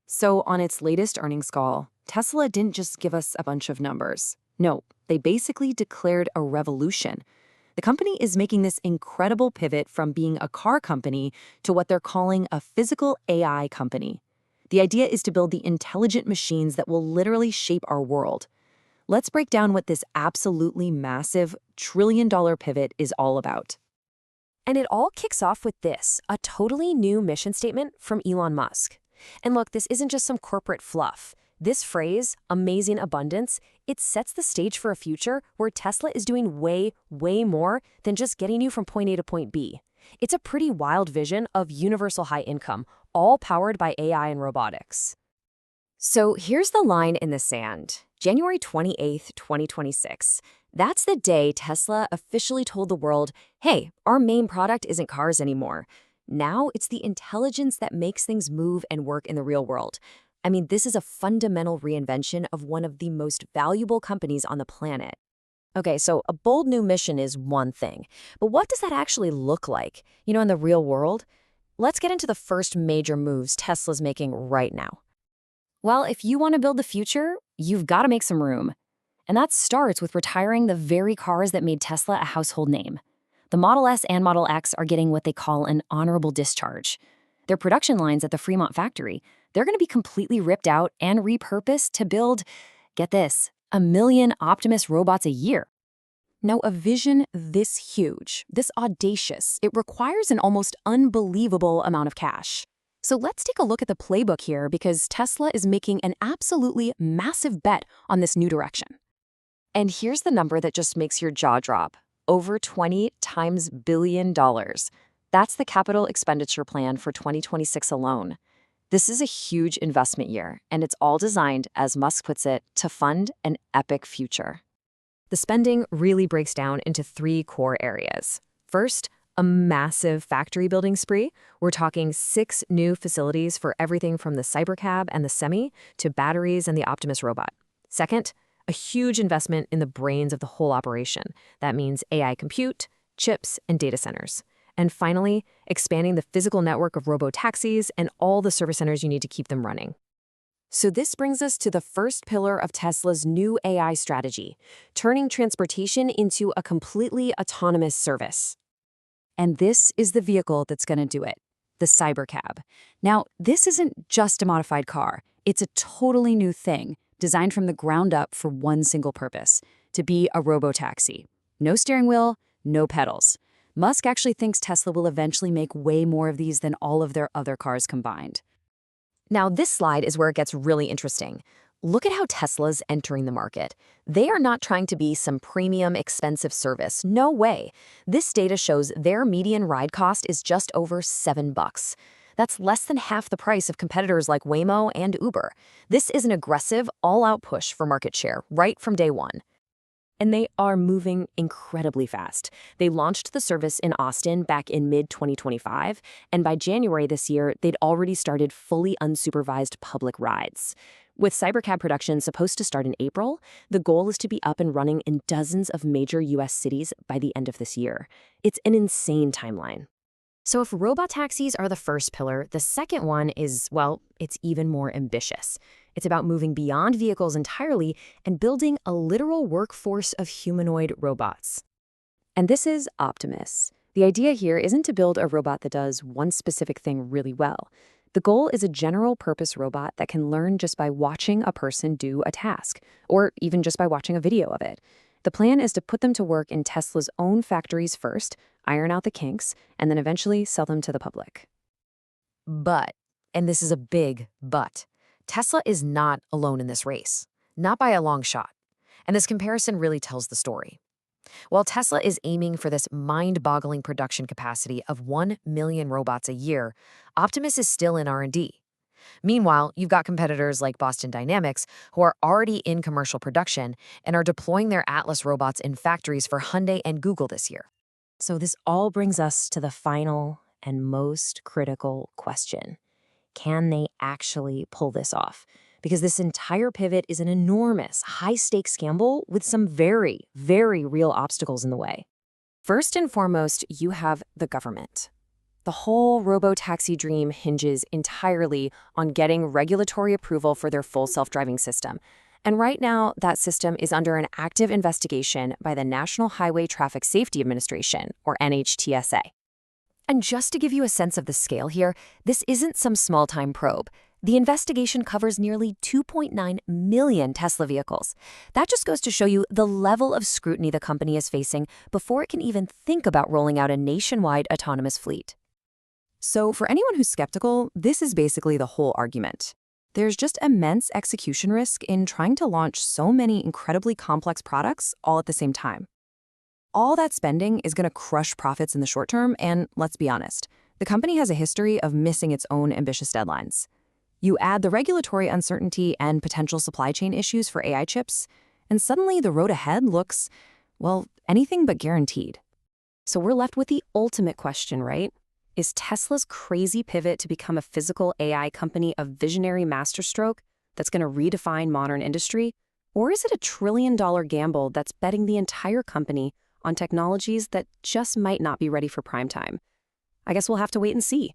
So, on its latest earnings call, Tesla didn't just give us a bunch of numbers. No, they basically declared a revolution. The company is making this incredible pivot from being a car company to what they're calling a physical AI company. The idea is to build the intelligent machines that will literally shape our world. Let's break down what this absolutely massive trillion-dollar pivot is all about. And it all kicks off with this, a totally new mission statement from Elon Musk. And look, this isn't just some corporate fluff. This phrase, amazing abundance, it sets the stage for a future where Tesla is doing way, way more than just getting you from point A to point B. It's a pretty wild vision of universal high income, all powered by AI and robotics. So here's the line in the sand. January 28th, 2026. That's the day Tesla officially told the world, hey, our main product isn't cars anymore. Now it's the intelligence that makes things move and work in the real world. I mean, this is a fundamental reinvention of one of the most valuable companies on the planet. Okay, so a bold new mission is one thing, but what does that actually look like, in the real world? Let's get into the first major moves Tesla's making right now. Well, if you want to build the future, you've got to make some room. And that starts with retiring the very cars that made Tesla a household name. The Model S and Model X are getting what they call an honorable discharge. Their production lines at the Fremont factory, they're going to be completely ripped out and repurposed to build, get this, 1 million Optimus robots a year. Now, a vision this huge, this audacious, it requires an almost unbelievable amount of cash. So let's take a look at the playbook here because Tesla is making an absolutely massive bet on this new direction. And here's the number that just makes your jaw drop. Over 20 times billion dollars. That's the capital expenditure plan for 2026 alone. This is a huge investment year, and it's all designed, as Musk puts it, to fund an epic future. The spending really breaks down into 3 core areas. First, a massive factory building spree. We're talking 6 new facilities for everything from the Cybercab and the Semi to batteries and the Optimus robot. Second, a huge investment in the brains of the whole operation. That means AI compute, chips, and data centers. And finally, expanding the physical network of robo-taxis and all the service centers you need to keep them running. So this brings us to the first pillar of Tesla's new AI strategy, turning transportation into a completely autonomous service. And this is the vehicle that's going to do it, the Cybercab. Now, this isn't just a modified car. It's a totally new thing, designed from the ground up for one single purpose, to be a robo-taxi. No steering wheel, no pedals. Musk actually thinks Tesla will eventually make way more of these than all of their other cars combined. Now, this slide is where it gets really interesting. Look at how Tesla's entering the market. They are not trying to be some premium, expensive service. No way. This data shows their median ride cost is just over $7. That's less than half the price of competitors like Waymo and Uber. This is an aggressive, all-out push for market share right from day one. And they are moving incredibly fast. They launched the service in Austin back in mid-2025, and by January this year, they'd already started fully unsupervised public rides. With Cybercab production supposed to start in April, the goal is to be up and running in dozens of major U.S. cities by the end of this year. It's an insane timeline. So if robot taxis are the first pillar, the second one is, well, it's even more ambitious. It's about moving beyond vehicles entirely and building a literal workforce of humanoid robots. And this is Optimus. The idea here isn't to build a robot that does one specific thing really well. The goal is a general-purpose robot that can learn just by watching a person do a task, or even just by watching a video of it. The plan is to put them to work in Tesla's own factories first, iron out the kinks, and then eventually sell them to the public. But, and this is a big but, Tesla is not alone in this race. Not by a long shot. And this comparison really tells the story. While Tesla is aiming for this mind-boggling production capacity of 1 million robots a year, Optimus is still in R&D. Meanwhile, you've got competitors like Boston Dynamics who are already in commercial production and are deploying their Atlas robots in factories for Hyundai and Google this year. So this all brings us to the final and most critical question. Can they actually pull this off? Because this entire pivot is an enormous, high-stakes gamble with some very, very real obstacles in the way. First and foremost, you have the government. The whole robo-taxi dream hinges entirely on getting regulatory approval for their full self-driving system. And right now, that system is under an active investigation by the National Highway Traffic Safety Administration, or NHTSA. And just to give you a sense of the scale here, this isn't some small-time probe. The investigation covers nearly 2.9 million Tesla vehicles. That just goes to show you the level of scrutiny the company is facing before it can even think about rolling out a nationwide autonomous fleet. So for anyone who's skeptical, this is basically the whole argument. There's just immense execution risk in trying to launch so many incredibly complex products all at the same time. All that spending is going to crush profits in the short term, and let's be honest, the company has a history of missing its own ambitious deadlines. You add the regulatory uncertainty and potential supply chain issues for AI chips, and suddenly the road ahead looks, well, anything but guaranteed. So we're left with the ultimate question, right? Is Tesla's crazy pivot to become a physical AI company a visionary masterstroke that's going to redefine modern industry? Or is it a trillion-dollar gamble that's betting the entire company on technologies that just might not be ready for prime time? I guess we'll have to wait and see.